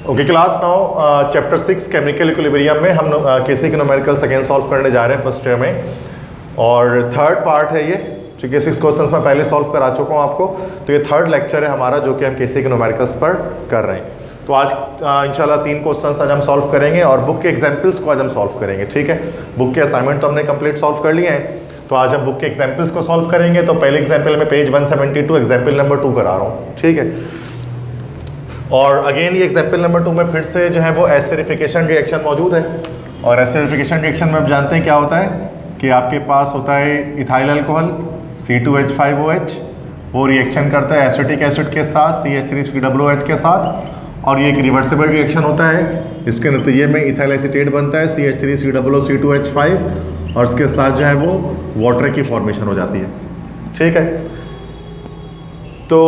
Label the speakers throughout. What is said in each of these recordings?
Speaker 1: Okay class now chapter 6 chemical equilibrium में हम केसी के न्यूमेरिकल्स अगेन सॉल्व करने जा रहे हैं फर्स्ट ईयर में, और थर्ड पार्ट है ये। चूँकि 6 क्वेश्चंस मैं पहले सॉल्व करा चुका हूँ आपको, तो ये थर्ड लेक्चर है हमारा जो कि हम केसी के न्यूमेरिकल्स पर कर रहे हैं। तो आज इंशाल्लाह 3 क्वेश्चंस आज हम सॉल्व करेंगे और बुक के एग्जाम्पल्स को आज हम सॉल्व करेंगे। ठीक है, बुक के असाइनमेंट तो हमने कंप्लीट सॉल्व कर लिए हैं, तो आज हम बुक के एग्जाम्पल्स को सॉल्व करेंगे। तो पहले एग्जाम्पल में पेज 172 एग्जाम्पल नंबर 2 करा रहा हूँ। ठीक है, और अगेन ये एग्जाम्पल नंबर 2 में फिर से जो है वो एसिडिफिकेशन रिएक्शन मौजूद है। और एसिडिफिकेशन रिएक्शन में आप जानते हैं क्या होता है कि आपके पास होता है इथाइल अल्कोहल C2H5OH, वो रिएक्शन करता है एसिटिक एसिड के साथ CH3COOH के साथ, और ये एक रिवर्सिबल रिएक्शन होता है। इसके नतीजे में इथाइल एसीटेट बनता है CH3COO2H5, और इसके साथ जो है वो वाटर की फॉर्मेशन हो जाती है। ठीक है, तो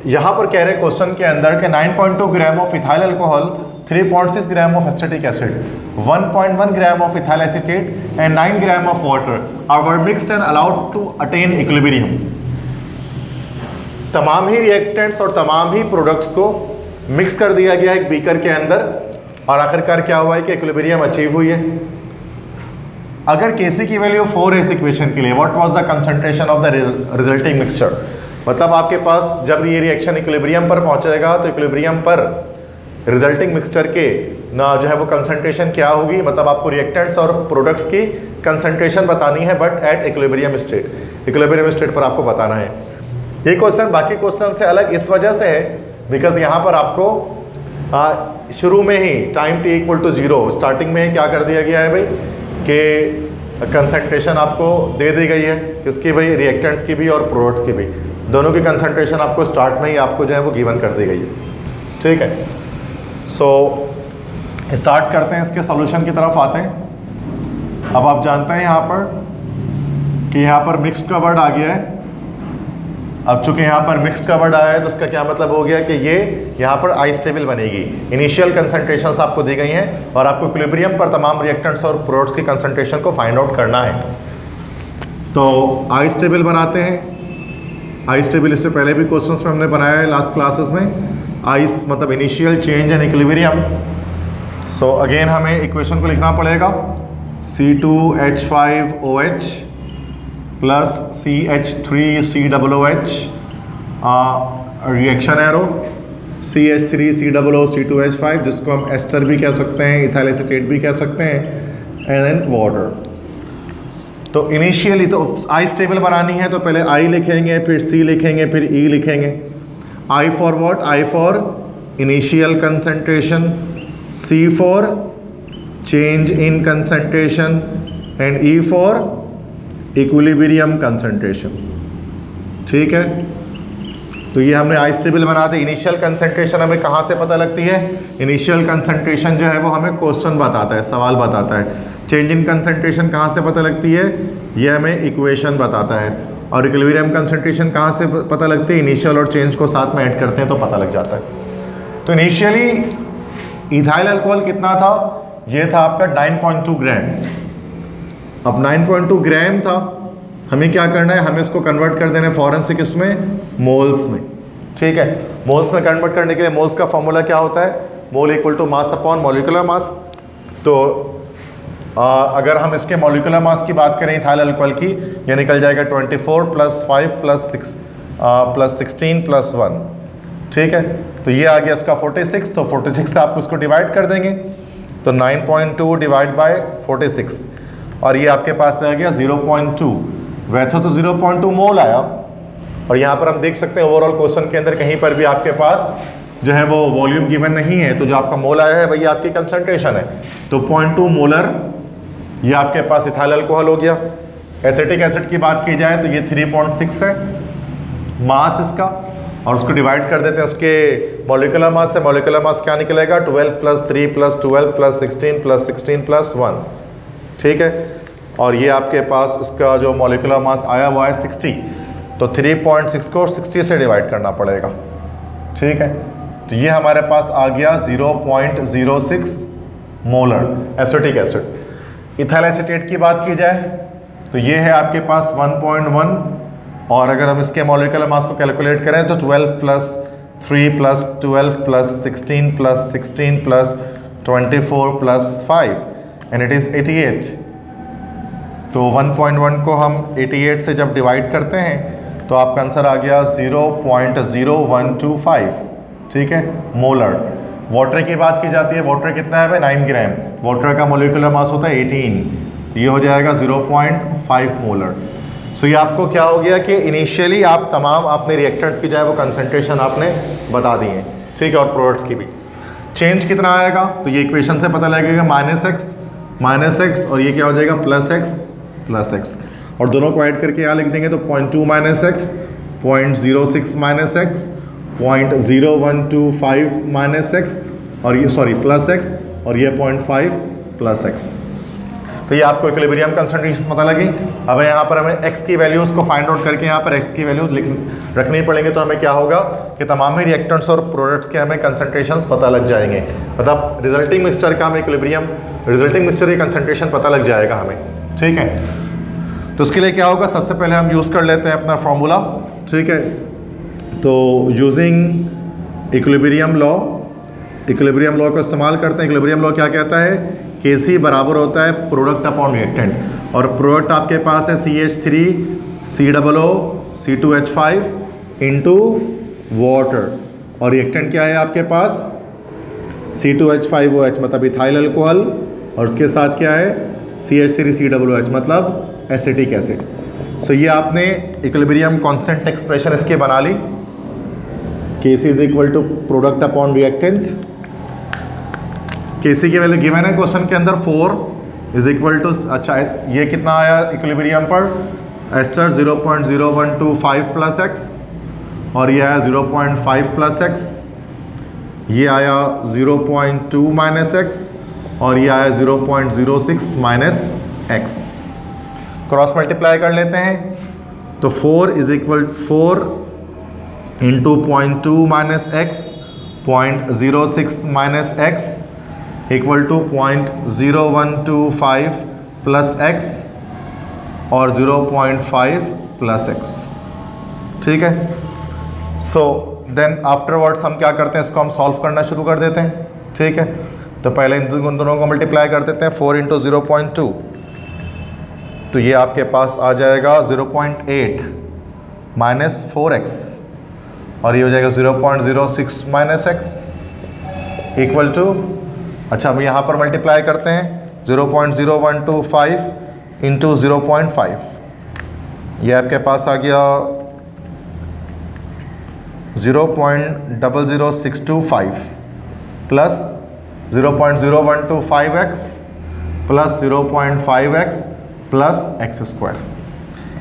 Speaker 1: यहाँ पर कह रहे हैं क्वेश्चन के अंदर के 9.2 gram of ethyl alcohol, 3.6 gram of acetic acid, 1.1 gram of ethyl acetate and 9 gram of water are mixed and allowed to attain equilibrium. तमाम ही रिएक्टेंट्स और तमाम ही प्रोडक्ट्स को मिक्स कर दिया गया एक बीकर के अंदर, और आखिरकार क्या हुआ है कि इक्विलिब्रियम अचीव हुई है। अगर केसी की वैल्यू 4 है इस इक्वेशन के लिए, what was the concentration of the resulting mixture, मतलब आपके पास जब ये रिएक्शन इक्विलिब्रियम पर पहुंचेगा तो इक्विलिब्रियम पर रिजल्टिंग मिक्सचर के ना जो है वो कंसंट्रेशन क्या होगी, मतलब आपको रिएक्टेंट्स और प्रोडक्ट्स की कंसंट्रेशन बतानी है, but at equilibrium state, equilibrium state पर आपको बताना है। ये क्वेश्चन बाकी क्वेश्चन से अलग इस वजह से है बिकॉज यहाँ पर आपको शुरू में ही time t equal to 0 starting में ही क्या कर दिया गया है भाई कि कंसंट्रेशन आपको दे दी गई है, किसकी भाई, रिएक्टेंट्स की भी और प्रोडक्ट्स की भी, दोनों की कंसंट्रेशन आपको स्टार्ट में ही आपको जो है वो गिवन कर दी गई है। ठीक है, सो स्टार्ट करते हैं, इसके सॉल्यूशन की तरफ आते हैं। अब आप जानते हैं यहाँ पर कि यहाँ पर मिक्स्ड का वर्ड आ गया है। अब चूंकि यहाँ पर मिक्स्ड का वर्ड आया है तो उसका क्या मतलब हो गया कि ये यहाँ पर आइस्टेबल बनेगी। इनिशियल कंसंट्रेशंस आपको दी गई हैं और आपको इक्विलिब्रियम पर तमाम रिएक्टेंट्स और प्रोडक्ट्स की कंसंट्रेशन को फाइंड आउट करना है। तो आइस्टेबल बनाते हैं। आइस्टेबल इससे पहले भी क्वेश्चंस में हमने बनाया है लास्ट क्लासेस में। आइस मतलब initial change in equilibrium. So again हमें इक्वेशन को लिखना पड़ेगा, C2H5OH plus CH3COOH, reaction arrow CH3COO2H5, जिसको हम एस्टर भी कह सकते हैं, इथाइल एसीटेट भी कह सकते हैं, एंड देन वाटर। तो इनिशियली तो आई स्टेबल बनानी है तो पहले I लिखेंगे, फिर C लिखेंगे, फिर E लिखेंगे। I for what? I for initial concentration, C for change in concentration, and E for equilibrium concentration. ठीक है, तो ये हमने आई स्टेबल बना दी। इनिशियल कंसंट्रेशन हमें कहाँ से पता लगती है? इनिशियल कंसंट्रेशन जो है वो हमें क्वेश्चन बताता है, सवाल बताता है। चेंज इन कंसंट्रेशन कहाँ से पता लगती है? ये हमें इक्वेशन बताता है। और इक्विलिब्रियम कंसंट्रेशन कहाँ से पता लगती है? इनिशियल और चेंज को साथ में ऐड करते हैं तो पता लग जाता है। तो इनिशियली इथाइल अल्कोहल कितना था? ये था आपका 9.2 ग्राम। अब 9.2 ग्राम था, हमें क्या करना है, हमें इसको कन्वर्ट कर देना है फॉरन से किसमें? मोल्स में। ठीक है, मोल्स में कन्वर्ट करने के लिए मोल्स का फॉर्मूला क्या होता है? Mole equal to mass upon molecular mass. तो अगर हम इसके मॉलिक्यूलर मास की बात करें इथाइल अल्कोहल की, ये निकल जाएगा 24 + 5 + 6 + 16 + 1। ठीक है, तो ये आ गया इसका 46। तो 46 से आप इसको डिवाइड कर देंगे, तो 9.2 डिवाइड बाय 46, और ये आपके पास आ गया 0.2। वैसे तो 0.2 मोल आया, और यहाँ पर हम देख सकते हैं ओवरऑल क्वेश्चन के अंदर कहीं पर भी आपके पास जो है वो वॉल्यूम गिवन नहीं है, तो जो आपका मोल आया है वही आपकी कंसंट्रेशन है। तो 0.2 मोलर ये आपके पास इथाइल अल्कोहल हो गया। एसिटिक एसिड की बात की जाए तो ये 3.6 है मास इसका, और उसको डिवाइड कर देते हैं उसके मॉलिक्यूलर मास से। मॉलिक्यूलर मास क्या निकलेगा? 12 + 3 + 12 + 16 + 16 + 1। ठीक है, और ये आपके पास इसका जो मॉलिक्यूलर मास आया हुआ है 60, तो 3.6 को 60 से डिवाइड करना पड़ेगा। ठीक है, तो ये हमारे पास आ गया 0.06 molar acetic acid. Ethyl acetate की बात की जाए तो ये है आपके पास 1.1, और अगर हम इसके मॉलिक्यूलर मास को कैलकुलेट करें तो 12 + 3 + 12 + 16 + 16 + 24 + 5 एंड इट इज़ 88। तो 1.1 को हम 88 से जब डिवाइड करते हैं तो आपका आंसर आ गया 0.0125, ठीक है, मोलर। वाटर की बात की जाती है, वाटर कितना है भाई 9 ग्राम, वाटर का मोलिकुलर मास होता है 18, तो ये हो जाएगा 0.5 मोलर। सो ये आपको क्या हो गया कि इनिशियली आप तमाम आपने रिएक्टेंट्स की जाए वो कंसंट्रेशन आपने बता दी है, ठीक है, और प्रोडक्ट्स की भी। चेंज कितना आएगा तो ये इक्वेशन से पता लगेगा, -x और ये क्या हो जाएगा +x, और दोनों को ऐड करके यहाँ लिख देंगे तो 0.2 - x, 0.06 - x, 0.0125 - x और ये +x और ये 0.5 +x। तो ये आपको इक्विलिब्रियम कंसंट्रेशन पता लगी। अब यहाँ पर हमें x की वैल्यूज़ को फाइंड आउट करके यहाँ पर x की वैल्यूज रखनी पड़ेंगे, तो हमें क्या होगा कि तमाम ही रिएक्टेंट्स और प्रोडक्ट्स के हमें कंसंट्रेशंस पता लग जाएंगे, मतलब रिजल्टिंग मिक्सचर का हमें इक्विलिब्रियम, रिजल्टिंग मिक्सचर की कंसंट्रेशन पता लग जाएगा हमें, ठीक है। तो उसके लिए क्या होगा, सबसे पहले हम यूज़ कर लेते हैं अपना फॉर्मूला, ठीक है। तो यूजिंग इक्विलिब्रियम लॉ को इस्तेमाल करते हैं। इक्विलिब्रियम लॉ क्या कहता है, Kc बराबर होता है प्रोडक्ट अपॉन रिएक्टेंट, और प्रोडक्ट आपके पास है CH3 COO C2H5 into water, और रिएक्टेंट क्या है आपके पास C2H5OH मतलब इथाइल अल्कोहल, और उसके साथ क्या है CH3 COOH मतलब एसिटिक एसिड। सो ये आपने इक्विलिब्रियम कांस्टेंट एक्सप्रेशन इसके बना ली, Kc is equal to product upon reactant. Kc की वैल्यू गिवन है क्वेश्चन के अंदर 4 इज इक्वल टू, अच्छा ये कितना आया इक्विलिब्रियम पर, एस्टर 0.0125 + x, और ये आया 0.5 + x, ये आया 0.2 - x, और ये आया 0.06 - x। क्रॉस मल्टीप्लाई कर लेते हैं तो 4 = 4 × 0.2 - x 0.06 - x equal to 0.0125 + x और 0.5 + x, ठीक है। सो देन आफ्टरवर्ड्स हम क्या करते हैं, इसको हम सॉल्व करना शुरू कर देते हैं, ठीक है। तो पहले इन दोनों को मल्टीप्लाई कर देते हैं, 4 × 0.2 तो ये आपके पास आ जाएगा 0.8 - 4x, और ये हो जाएगा 0.06 - x इक्वल टू, अच्छा हम यहाँ पर मल्टीप्लाई करते हैं 0.0125 × 0.5, ये आपके पास आ गया 0.00625 plus 0.0125x plus 0.5x plus x²।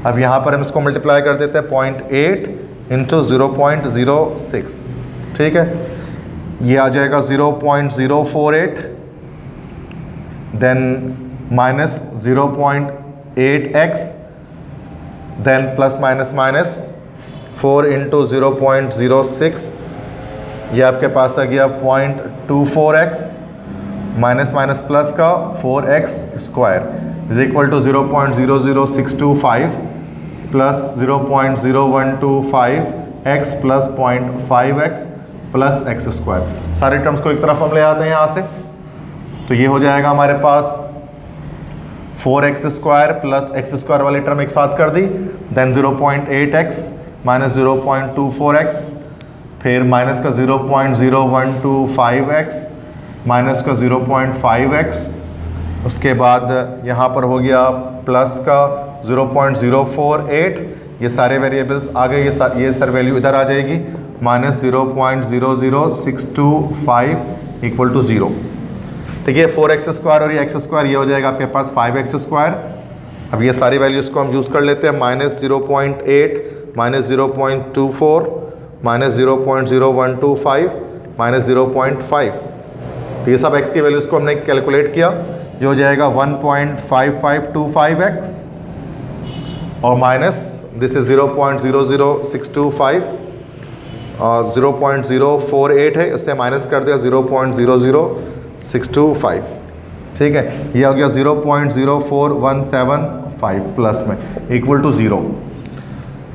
Speaker 1: अब यहाँ पर हम इसको मल्टीप्लाई कर देते हैं 0.8 × 0.06, ठीक है। ये आ जाएगा 0.048, then minus 0.8x, then plus minus 4 × 0.06, ये आपके पास आ गया 0.24x, माइनस माइनस प्लस का 4x² is equal to 0.00625 plus 0.0125x plus 0.5x plus x²। सारे टर्म्स को एक तरफ हम ले आते हैं यहाँ से, तो ये हो जाएगा हमारे पास 4x² प्लस x² वाली टर्म एक साथ कर दी, देन 0.8x माइनस 0.24x, फिर माइनस का 0.0125x माइनस का 0.5x, उसके बाद यहाँ पर हो गया प्लस का 0.048, ये सारे वेरिएबल्स आ गए, ये सर वैल्यू इधर आ जाएगी, माइनस 0.00625 इक्वल टू 0। देखिए 4x² और ये x², ये हो जाएगा आपके पास 5x²। अब ये सारी वैल्यूज़ को हम यूज़ कर लेते हैं, माइनस 0.8 माइनस 0.24 माइनस 0.0125 माइनस 0.5, तो ये सब x की वैल्यूज़ को हमने कैलकुलेट किया, जो हो जाएगा 1.5525x और माइनस दिस इज 0.00625 और 0.048 है, इससे माइनस कर दिया 0.00625, ठीक है। ये हो गया 0.04175 प्लस में इक्वल टू 0।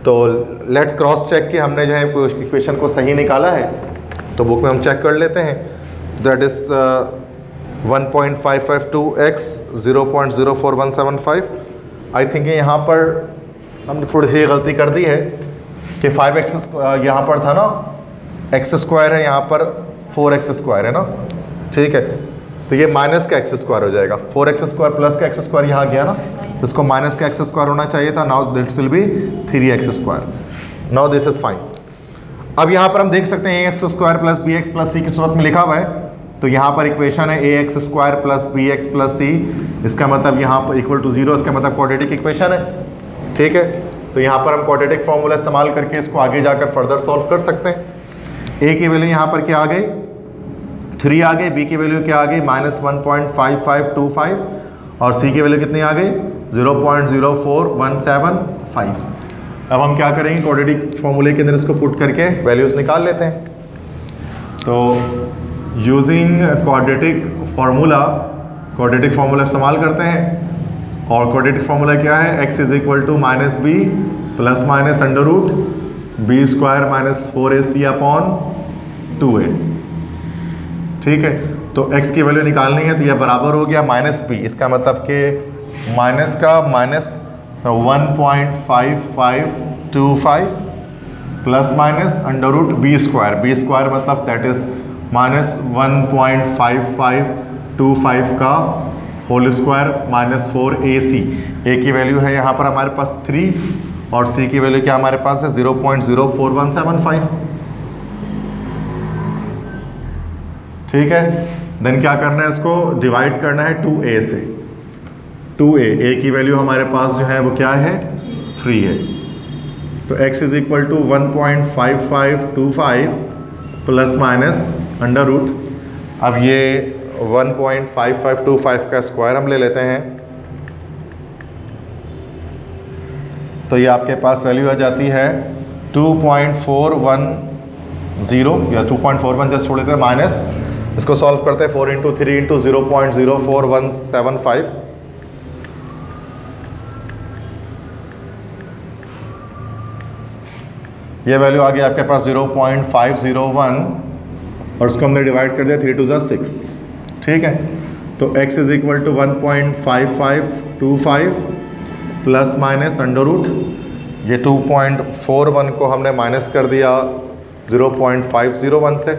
Speaker 1: तो लेट्स क्रॉस चेक कि हमने जो है इक्वेशन को सही निकाला है। तो बुक में हम चेक कर लेते हैं। That is 1.552x 0.04175। I think यहाँ पर हमने थोड़ी सी गलती कर दी है कि 5x यहाँ पर था ना, एक्स स्क्वायर है, यहाँ पर 4x स्क्वायर है ना, ठीक है। तो ये माइनस का एक्स स्क्वायर हो जाएगा, 4x स्क्वायर प्लस का एक्स स्क्वायर यहाँ गया ना, तो इसको माइनस का एक्स स्क्वायर होना चाहिए था। Now this will be 3x square. Now this is fine. अब यहाँ पर हम देख सकते हैं ax square plus bx plus c की सूरत में लिखा हुआ है। तो यहाँ पर इक्वेशन है ax square plus bx plus c, इसका मतलब यहाँ पर इक्वल टू 0, इसका मतलब क्वाड्रेटिक इक्वेशन है, ठीक है। तो यहाँ पर हम क्वाड्रेटिक फॉर्मूला इस्तेमाल करके इसको आगे जाकर फर्दर सॉल्व कर सकते हैं। a की वैल्यू यहाँ पर क्या आ गई, 3 आ गई, b की वैल्यू क्या आ गई -1.5525 और c की वैल्यू कितनी आ गई 0.04175। अब हम क्या करेंगे, क्वाड्रेटिक फॉर्मूले के अंदर इसको पुट करके वैल्यूज़ निकाल लेते हैं। तो यूजिंग क्वाड्रेटिक फार्मूला इस्तेमाल करते हैं। और क्वाड्रेटिक फार्मूला क्या है, x is equal to minus B plus minus under root B square minus 4ac upon 2a, ठीक है। तो x की वैल्यू निकालनी है, तो यह बराबर हो गया माइनस बी, इसका मतलब कि माइनस का minus 1.5525 plus minus under root B square मतलब दैट इज माइनस 1.5525 का whole square minus 4ac। a की वैल्यू है यहाँ पर हमारे पास 3 और c की वैल्यू क्या हमारे पास है 0.04175, ठीक है। देन क्या करना है, इसको डिवाइड करना है 2a से। 2a की वैल्यू हमारे पास जो है वो क्या है 3 है। तो x is equal to 1.5525 plus minus under root, अब ये 1.5525 का स्क्वायर हम ले लेते हैं, तो ये आपके पास वैल्यू आ जाती है 2.410 या 2.41 जस्ट छोड़ देते हैं, माइनस इसको सॉल्व करते हैं 4 इंटू 3 इंटू 0.04175। ये वैल्यू आ गई आपके पास 0.501 और उसको हमने डिवाइड कर दिया 3 टू 6, ठीक है। तो x is equal to 1.5525 plus minus under root, ये 2.41 को हमने माइनस कर दिया 0.501 से,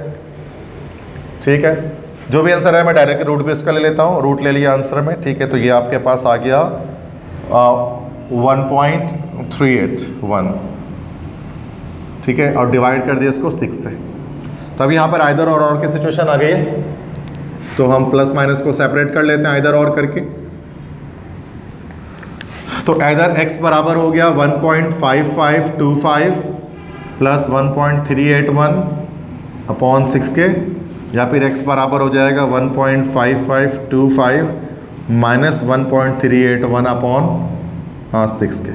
Speaker 1: ठीक है। जो भी आंसर है मैं डायरेक्ट रूट भी इसका ले लेता हूँ, रूट ले लिया आंसर में, ठीक है। तो ये आपके पास आ गया 1.381, ठीक है, और डिवाइड कर दिया इसको 6 से। तो अब यहाँ पर आइदर और की सिचुएशन आ गई है, तो हम प्लस माइनस को सेपरेट कर लेते हैं आइदर और करके। तो आइदर x बराबर हो गया 1.5525 प्लस 1.381 अपॉन 6 के, या फिर x बराबर हो जाएगा 1.5525 माइनस 1.381 अपॉन 6 के।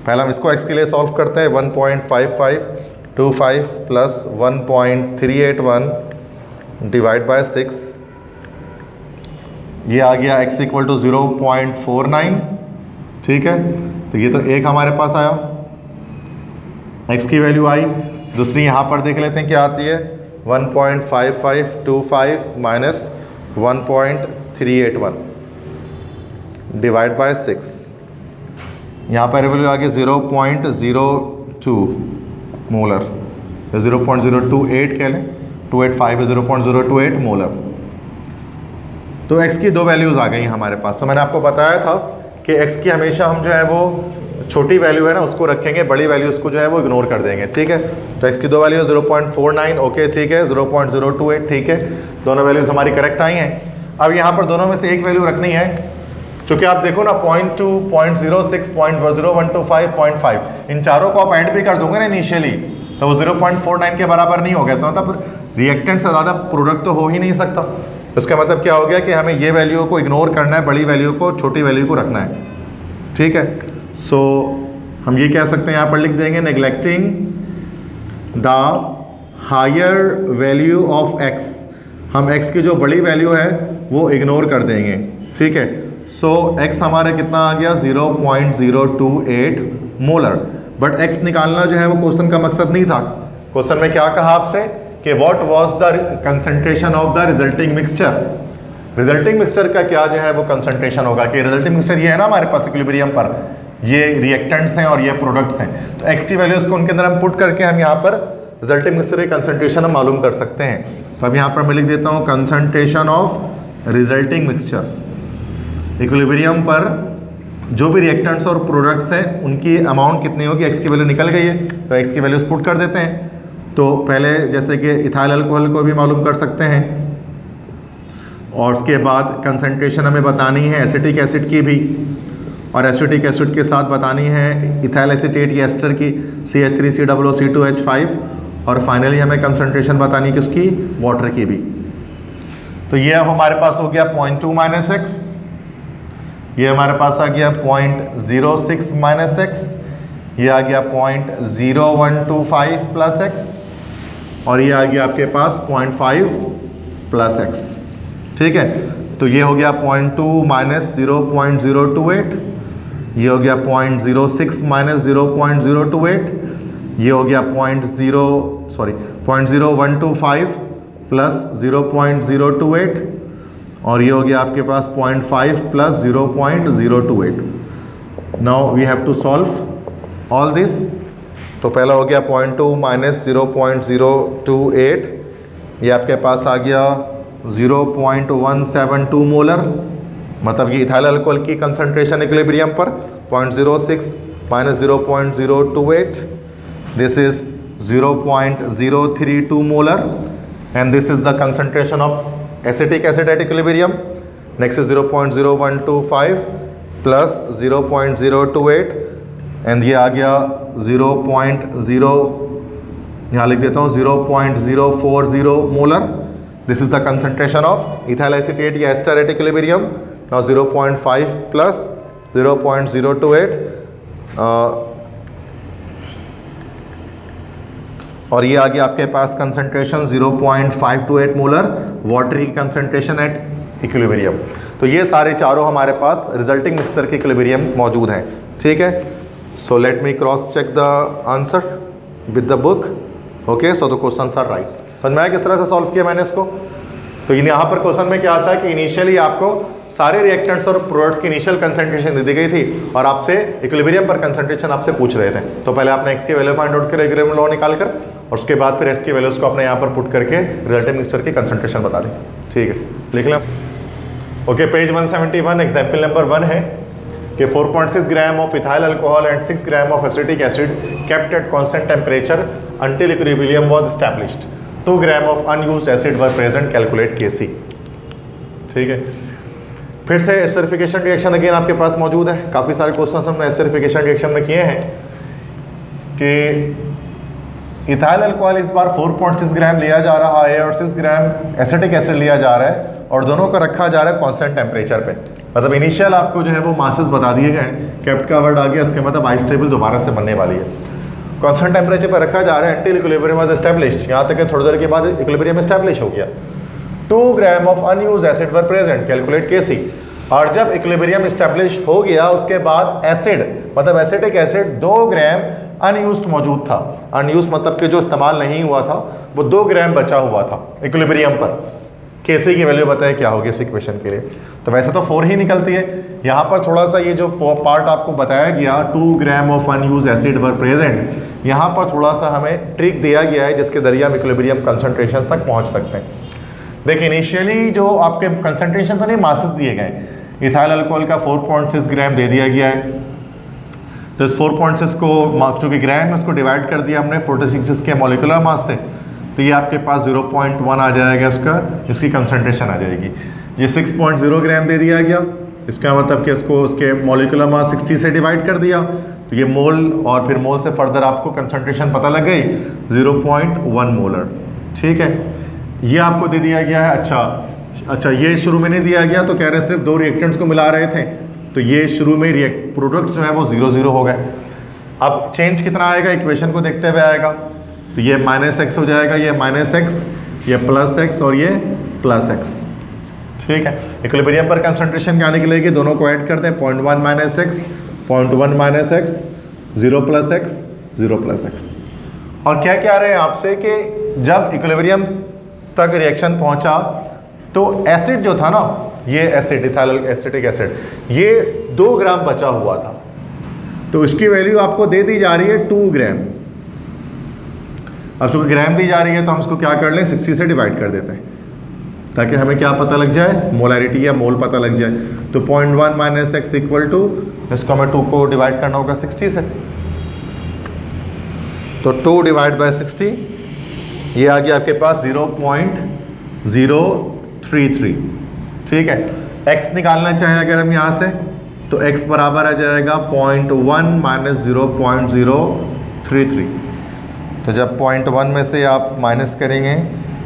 Speaker 1: पहले हम इसको x के लिए सॉल्व करते हैं। 1.5525 प्लस 1.381 डिवाइड बाय 6, ये आ गया x इक्वल टू 0.49, ठीक है। तो ये तो एक हमारे पास आया, x की वैल्यू आई। दूसरी यहाँ पर देख लेते हैं क्या आती है, 1.5525 माइनस 1.381 डिवाइड बाय 6, यहाँ पर वैल्यू आ गई 0.02 मोलर, 0.028 कह लें, 285 है 0.028 मोलर। तो x की दो वैल्यूज़ आ गई हमारे पास। तो मैंने आपको बताया था कि x की हमेशा हम जो है वो छोटी वैल्यू है ना उसको रखेंगे, बड़ी वैल्यूज़ को जो है वो इग्नोर कर देंगे, ठीक है। तो x की दो वैल्यू 0.49 ओके, ठीक है, 0.028 ठीक है, दोनों वैल्यूज़ हमारी करेक्ट आई हैं। अब यहाँ पर दोनों में से एक वैल्यू रखनी है, क्योंकि आप देखो ना 0.2, 0.06, 0.0125, 0.5 इन चारों को आप ऐड भी कर दोगे ना इनिशियली, तो वो 0.49 के बराबर नहीं हो गया। तो मतलब रिएक्टेंट से ज़्यादा प्रोडक्ट तो हो ही नहीं सकता। इसका मतलब क्या हो गया कि हमें ये वैल्यू को इग्नोर करना है, बड़ी वैल्यू को छोटी वैल्यू को रखना है, ठीक है। सो हम ये कह सकते हैं यहाँ पर लिख देंगे neglecting the higher value of x, हम x की जो बड़ी वैल्यू है वो इग्नोर कर देंगे, ठीक है। सो x हमारा कितना आ गया 0.028 मोलर, बट x निकालना जो है वो क्वेश्चन का मकसद नहीं था। क्वेश्चन में क्या कहा आपसे कि what was the concentration of the resulting mixture. Resulting mixture का क्या जो है वो कंसंट्रेशन होगा, कि रिजल्टिंग मिक्सचर ये है ना हमारे पास इक्विलिब्रियम पर, ये रिएक्टेंट्स हैं और ये प्रोडक्ट्स हैं, तो x की वैल्यूज को उनके अंदर हम पुट करके हम यहाँ पर रिजल्टिंग मिक्सचर की कंसंट्रेशन हम मालूम कर सकते हैं। तो अब यहाँ पर मैं लिख देता हूँ concentration of resulting mixture. Equilibrium पर जो भी रिएक्टेंट्स और प्रोडक्ट्स हैं उनकी अमाउंट कितनी होगी, x की वैल्यू निकल गई है तो x की वैल्यूज पुट कर देते हैं। तो पहले जैसे कि इथाइल अल्कोहल को भी मालूम कर सकते हैं, और उसके बाद कंसंट्रेशन हमें बतानी है एसिटिक एसिड की भी, और एसिटिक एसिड के साथ बतानी है इथाइल एसीटेट या एस्टर की CH3COO2H5, और फाइनली हमें कंसंट्रेशन बतानी है किसकी, वाटर की भी। तो ये अब हमारे पास हो गया 0.2 - x, ये हमारे पास आ गया 0.06 - x, ये आ गया 0.0125 + x, और ये आ गया आपके पास 0.5 + x। ठीक है, तो ये हो गया 0.2 - 0.028, ये हो गया 0.06 - 0.028, ये हो गया 0.0125 + 0.028, और ये हो गया आपके पास 0.5 + 0.028। Now we have to solve all this. तो पहला हो गया 0.2 - 0.028, ये आपके पास आ गया 0.172 मोलर, मतलब ये इथाइल अल्कोहल की कंसंट्रेशन इक्विलिब्रियम पर 0.06 - 0.028, this is 0.032 molar, and this is the concentration of acetic acid at equilibrium. Next is 0.0125 + 0.028, and ये आ गया 0.0, यहाँ लिख देता हूँ 0.040 molar. This is the concentration of ethyl acetate या एस्टर एट इक्विलिब्रियम। नाउ 0.5 + 0.028, और ये आ गया आपके पास कंसंट्रेशन 0.528 मोलर, वाटर की कंसंट्रेशन एट इक्विलिब्रियम। तो ये सारे चारों हमारे पास रिजल्टिंग मिक्सचर के इक्विलिब्रियम मौजूद हैं। ठीक है, so let me cross check the answer with the book. Okay, so the questions are right. समझ में आया किस तरह से सॉल्व किया मैंने इसको। तो यहाँ पर क्वेश्चन में क्या आता है कि इनिशियली आपको सारे रिएक्टेंट्स और प्रोडक्ट्स की इनिशियल कंसंट्रेशन दे दी गई थी, और आपसे इक्विलिब्रियम पर कंसंट्रेशन आपसे पूछ रहे थे। तो पहले आपने x की वैल्यू फाइंड आउट करें इक्विलिब्रियम लॉ निकाल कर, और उसके बाद फिर x की वैल्यूज को अपने यहाँ पर पुट करके रिजल्टिंग मिक्सचर की कंसंट्रेशन बता दें। ठीक है, लिख लें। ओके, पेज 171 एग्जाम्पल नंबर 1 है कि 4.6 ग्राम of ethyl alcohol and 6 gram of acetic acid kept at constant temperature until equilibrium was established. 2 gram of unused acid were present, calculate Kc। ठीक है, फिर से एस्टरिफिकेशन रिएक्शन अगेन आपके पास मौजूद है। काफ़ी सारे क्वेश्चन हमने एस्टरिफिकेशन रिएक्शन में किए हैं कि इथाइल अल्कोहल इस बार 4.6 ग्राम लिया जा रहा है और 6 ग्राम एसिटिक एसिड लिया जा रहा है, और दोनों को रखा जा रहा है कांस्टेंट टेम्परेचर पे। मतलब इनिशियल आपको जो है वो मासेस बता दिए गए, कैप्ट का वर्ड आ गया, उसके मतलब आइसटेबल दोबारा से बनने वाली है। कांस्टेंट टेम्परेचर पर रखा जा रहा है अंटिल इक्विलिब्रियम वाज एस्टैब्लिश्ड, यहाँ तक कि थोड़ी देर के बाद इक्विलिब्रियम एस्टैब्लिश हो गया। 2 gram of unused acid were present, calculate Kc। और जब इक्विलिब्रियम एस्टैब्लिश हो गया उसके बाद एसिड मतलब एसिटिक एसिड 2 ग्राम अनयूज्ड मौजूद था। अनयूज्ड मतलब कि जो इस्तेमाल नहीं हुआ था वो 2 ग्राम बचा हुआ था इक्विलिब्रियम पर। Kc की वैल्यू बताए क्या होगी इस इक्वेशन के लिए। तो वैसे तो 4 ही निकलती है, यहाँ पर थोड़ा सा ये जो पार्ट आपको बताया गया 2 gram of unused acid were present, यहाँ पर थोड़ा सा हमें ट्रिक दिया गया है जिसके जरिए हम इक्विलिब्रियम कंसंट्रेशन तक पहुँच सकते हैं। देखिए इनिशियली जो आपके कंसंट्रेशन तो नहीं मासेस दिए गए, इथाइल अल्कोहल का 4.6 ग्राम दे दिया गया है, तो इस 4.6 को चूँकि ग्राम में उसको डिवाइड कर दिया हमने 46 के मॉलिक्यूलर मास से, तो ये आपके पास 0.1 आ जाएगा इसका, इसकी कंसंट्रेशन आ जाएगी। ये 6.0 ग्राम दे दिया गया, इसका मतलब कि इसको उसके मॉलिक्यूलर मास 60 से डिवाइड कर दिया, तो ये मोल और फिर मोल से फर्दर आपको कंसंट्रेशन पता लग गई 0.1 मोलर। ठीक है, ये आपको दे दिया गया है। अच्छा ये शुरू में नहीं दिया गया, तो कह रहे सिर्फ 2 रिएक्टेंट्स को मिला रहे थे, तो ये शुरू में प्रोडक्ट्स जो है वो 0 हो गए। अब चेंज कितना आएगा इक्वेशन को देखते हुए आएगा, तो ये -x हो जाएगा, ये -x, ये +x और ये +x। ठीक है, इक्विलिब्रियम पर कंसंट्रेशन क्या निकलेगी, दोनों को ऐड कर दें 0.1 - x, 0.1 - x, 0 + x, 0 + x। और क्या कह रहे हैं आपसे कि जब इक्विलिब्रियम तक रिएक्शन पहुंचा तो एसिड जो था ना, ये एसिड इथाइल एसिटिक एसिड, ये 2 ग्राम बचा हुआ था, तो इसकी वैल्यू आपको दे दी जा रही है 2 ग्राम। अब चूंकि ग्राम दी जा रही है तो हम इसको क्या कर लें, 60 से डिवाइड कर देते हैं ताकि हमें क्या पता लग जाए, मोलैरिटी या मोल पता लग जाए। तो 0.1 - x = इसको हमें 2 को डिवाइड करना होगा 60 से, तो 2 / 60 ये आ गया आपके पास 0.033। ठीक है, x निकालना चाहें अगर हम यहाँ से तो x बराबर आ जाएगा 0.1 - 0.033। तो जब 0.1 में से आप माइनस करेंगे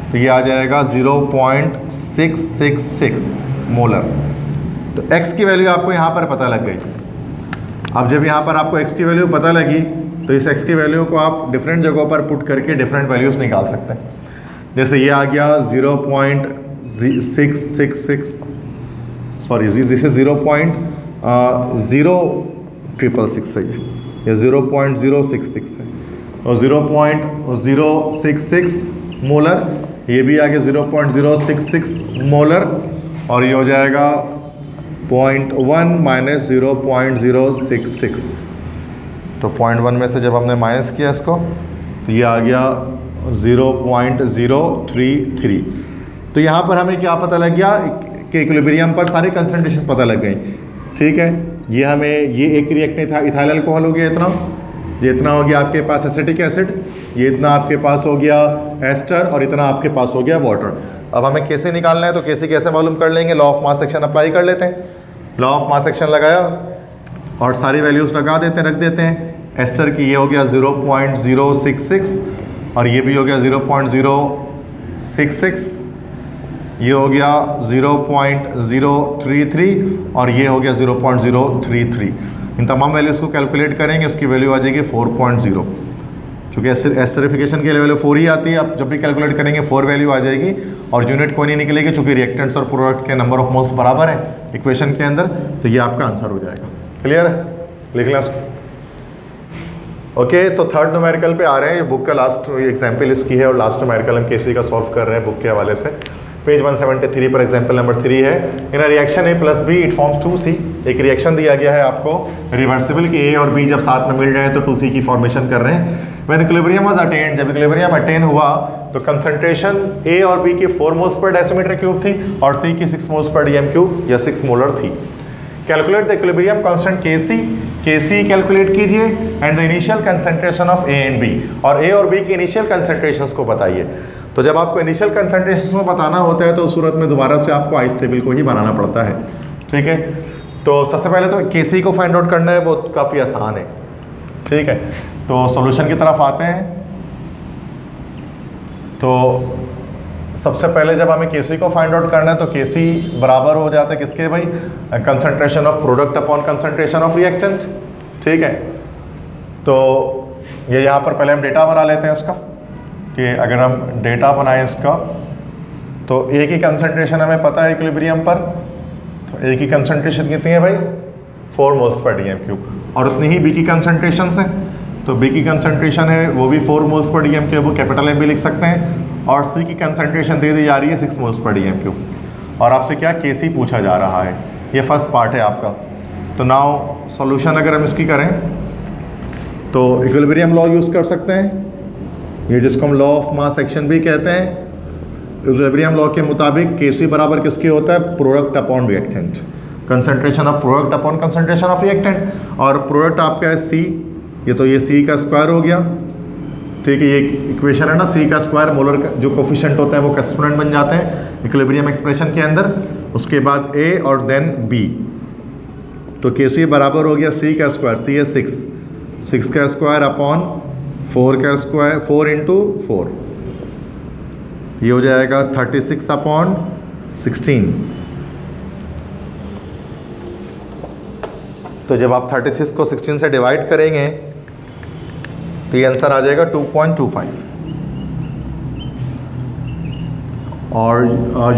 Speaker 1: तो ये आ जाएगा 0.666 मोलर। तो x की वैल्यू आपको यहाँ पर पता लग गई। अब जब यहाँ पर आपको x की वैल्यू पता लगी तो इस x की वैल्यू को आप डिफरेंट जगहों पर पुट करके डिफरेंट वैल्यूज़ निकाल सकते हैं। जैसे ये आ गया 0.666, सॉरी दिस इज 0.0666 है, ये 0.066 है, और 0.066 मोलर, ये भी आ गया 0.066 मोलर, और ये हो जाएगा 0.1 - 0.066। तो 0.1 में से जब हमने माइनस किया इसको तो ये आ गया 0.033। तो यहाँ पर हमें क्या पता लग गया कि इक्विलिब्रियम पर सारी कंसंट्रेशन पता लग गई। ठीक है, ये हमें ये एक रिएक्टेंट था इथाइल अल्कोहल हो गया इतना, ये इतना हो गया आपके पास एसिटिक एसिड, ये इतना आपके पास हो गया एस्टर, और इतना आपके पास हो गया वाटर। अब हमें कैसे निकालना है तो कैसे मालूम कर लेंगे, law of mass action apply कर लेते हैं। लॉ ऑफ मास एक्शन लगाया और सारी वैल्यूज़ लगा देते हैं, रख देते हैं। एस्टर की ये हो गया 0.066, और ये भी हो गया 0.066, ये हो गया 0.033, और ये हो गया 0.033। इन तमाम वैल्यूज़ को कैलकुलेट करेंगे, उसकी वैल्यू आ जाएगी 4.0। चूँकि एस्टरिफिकेशन की वैल्यू 4 ही आती है, अब जब भी कैलकुलेट करेंगे 4 वैल्यू आ जाएगी, और यूनिट कोई नहीं निकलेगी चूँकि रिएक्टेंट्स और प्रोडक्ट्स के नंबर ऑफ मोल्स बराबर है इक्वेशन के अंदर, तो ये आपका आंसर हो जाएगा। क्लियर है, लिख लें इसको। ओके, तो थर्ड न्यूमेरिकल पे आ रहे हैं। ये बुक का लास्ट एग्जाम्पल इसकी है, और लास्ट न्यूमेरिकल हम केसी का सॉल्व कर रहे हैं बुक के हवाले से। पेज 173 पर एग्जाम्पल नंबर 3 है। In a reaction A + B it forms 2C। एक रिएक्शन दिया गया है आपको रिवर्सिबल की A और B जब साथ में मिल जाए तो 2C की फॉर्मेशन कर रहे हैं। व्हेन इक्विलिब्रियम वाज अटेन्ड, जब इक्विलिब्रियम अटेन हुआ तो कंसंट्रेशन A और B की 4 मोल्स पर डेसीमीटर क्यूब थी और C की 6 मोल्स पर DM क्यूब या 6 मोलर थी। Calculate the equilibrium constant Kc calculate कीजिए and the initial concentration of A and B, और A और B की इनिशियल कंसंट्रेशंस को बताइए। तो जब आपको इनिशियल कंसंट्रेशंस को बताना होता है तो उस सूरत में दोबारा से आपको आइस टेबल को ही बनाना पड़ता है। ठीक है, तो सबसे पहले तो Kc को फाइंड आउट करना है, वो काफ़ी आसान है। ठीक है, तो सॉल्यूशन की तरफ आते हैं। तो सबसे पहले जब हमें Kc को फाइंड आउट करना है तो Kc बराबर हो जाता है किसके भाई, concentration of product upon concentration of reactant. ठीक है, तो ये यहाँ पर पहले हम डेटा बना लेते हैं इसका, कि अगर हम डेटा बनाएं इसका तो A की कंसंट्रेशन हमें पता है इक्विलिब्रियम पर, तो A की कंसंट्रेशन कितनी है भाई, 4 मोल्स पर DM क्यूब, और उतनी ही B की कंसंट्रेशन है, तो B की कंसंट्रेशन है वो भी 4 मोल्स पर DM क्यूब, वो कैपिटल M भी लिख सकते हैं, और C की कंसंट्रेशन दे दी जा रही है 6 मोल्स पर DM क्यूब, और आपसे क्या Kc पूछा जा रहा है। ये फर्स्ट पार्ट है आपका। तो नाउ सॉल्यूशन अगर हम इसकी करें तो इक्विलिब्रियम लॉ यूज़ कर सकते हैं, ये जिसको हम लॉ ऑफ मास एक्शन भी कहते हैं। इक्विलिब्रियम लॉ के मुताबिक Kc बराबर किसके होता है, product upon reactant, concentration of product upon concentration of reactant, और प्रोडक्ट आपका है C, ये तो ये C का स्क्वायर हो गया। ठीक है, ये इक्वेशन है ना, C का स्क्वायर, मोलर का जो कोफिशिएंट होता है वो एक्सपोनेंट बन जाते हैं इक्विलिब्रियम एक्सप्रेशन के अंदर, उसके बाद A और देन B। तो Kc बराबर हो गया C का स्क्वायर, C है 6 का स्क्वायर अपॉन 4 का स्क्वायर, 4 × 4, ये हो जाएगा 36 अपॉन 16। तो जब आप 36 को 16 से डिवाइड करेंगे तो ये आंसर आ जाएगा 2.25, और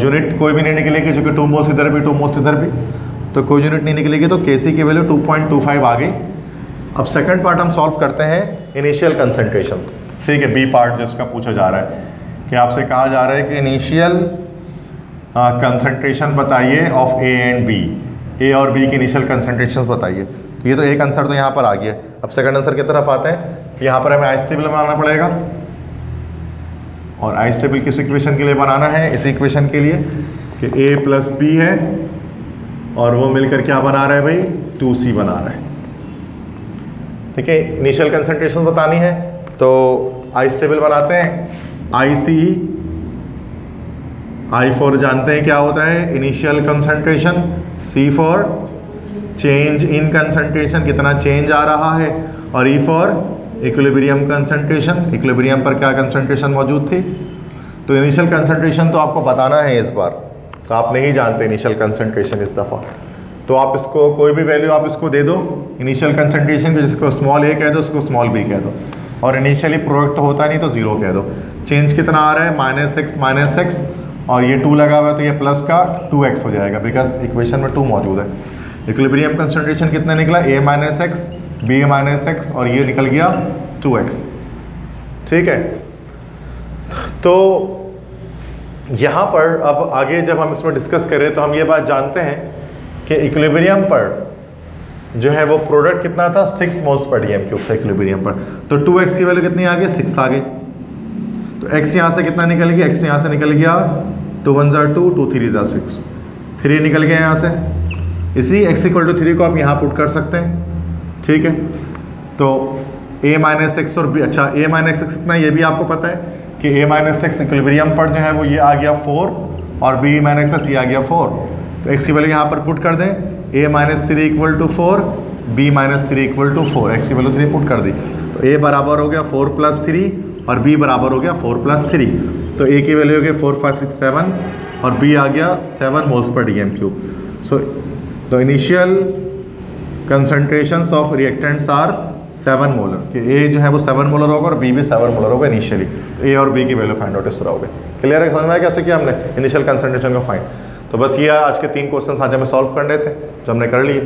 Speaker 1: यूनिट कोई भी नहीं निकलेगी क्योंकि 2 मोल्स इधर भी 2 मोल्स इधर भी, तो कोई यूनिट नहीं निकलेगी, तो Kc की वैल्यू 2.25 आ गई। अब सेकंड पार्ट हम सॉल्व करते हैं। इनिशियल कंसंट्रेशन, ठीक है, बी पार्ट जिसका पूछा जा रहा है कि आपसे कहा जा रहा है कि इनिशियल कंसंट्रेशन बताइए ऑफ ए एंड बी, ए और बी की इनिशियल कंसंट्रेशंस बताइए। तो ये तो एक आंसर तो यहाँ पर आ गया। अब सेकंड आंसर की तरफ आते हैं। यहाँ पर हमें आइस-टेबल बनाना पड़ेगा, और आइस-टेबल किस इक्वेशन के लिए बनाना है? इस इक्वेशन के लिए कि ए प्लस बी है और वो मिलकर क्या बना रहा है भाई? 2C बना रहा है। ठीक है, इनिशियल कंसंट्रेशन बतानी है तो आइस-टेबल बनाते हैं। IC, I फॉर जानते हैं क्या होता है? Initial concentration, C for change in concentration, कितना चेंज आ रहा है, और E for equilibrium concentration, equilibrium पर क्या कंसंट्रेशन मौजूद थी। तो इनिशियल कंसंट्रेशन तो आपको बताना है इस बार, तो आप नहीं जानते इनिशियल कंसंट्रेशन इस दफ़ा, तो आप इसको कोई भी वैल्यू आप इसको दे दो इनिशियल कंसंट्रेशन को, जिसको स्मॉल a कह दो, उसको स्मॉल b कह दो, और इनिशियली प्रोडक्ट तो होता नहीं तो 0 कह दो। चेंज कितना आ रहा है? -6, और ये 2 लगा हुआ है तो ये प्लस का 2x हो जाएगा, बिकॉज इक्वेशन में 2 मौजूद है। इक्विलिब्रियम कंसंट्रेशन कितना निकला? a-x, b-x, और ये निकल गया 2x। ठीक है, तो यहाँ पर अब आगे जब हम इसमें डिस्कस करें तो हम ये बात जानते हैं कि इक्विलिब्रियम पर जो है वो प्रोडक्ट कितना था? 6 मोल्स पर dm³ था इक्विलिब्रियम पर। तो 2x की वैल्यू कितनी आ गई? 6 आ गई। तो x यहाँ से कितना निकल गया? x यहाँ से निकल गया 2 1 2, 2 3 6, 3 निकल गया यहाँ से। इसी x = 3 को आप यहाँ पुट कर सकते हैं। ठीक है, तो a-x और b, अच्छा a-x कितना ये भी आपको पता है कि a-x इक्विलिब्रियम पर जो है वो ये आ गया 4, और b-x ये आ गया 4। तो x की वैल्यू यहाँ पर पुट कर दें, a-3 = 4, b-3 = 4, x की वैल्यू 3 पुट कर दी। तो a बराबर हो गया 4 + 3 और b बराबर हो गया 4 + 3। तो a की वैल्यू हो गया 4 5 6 7 और b आ गया 7 मोल्स पर dm³। So the initial concentrations of reactants are 7 molar, कि a जो है वो 7 मोलर होगा और b भी 7 मोलर होगा इनिशियली। तो a और b की वैल्यू फाइंड आउट इस तरह हो गई। क्लियर है? समझ में आया कैसे किया हमने इनिशियल कंसंट्रेशन को फाइंड? तो बस ये आज के 3 क्वेश्चन आज हमें सॉल्व करने थे जो हमने कर लिए।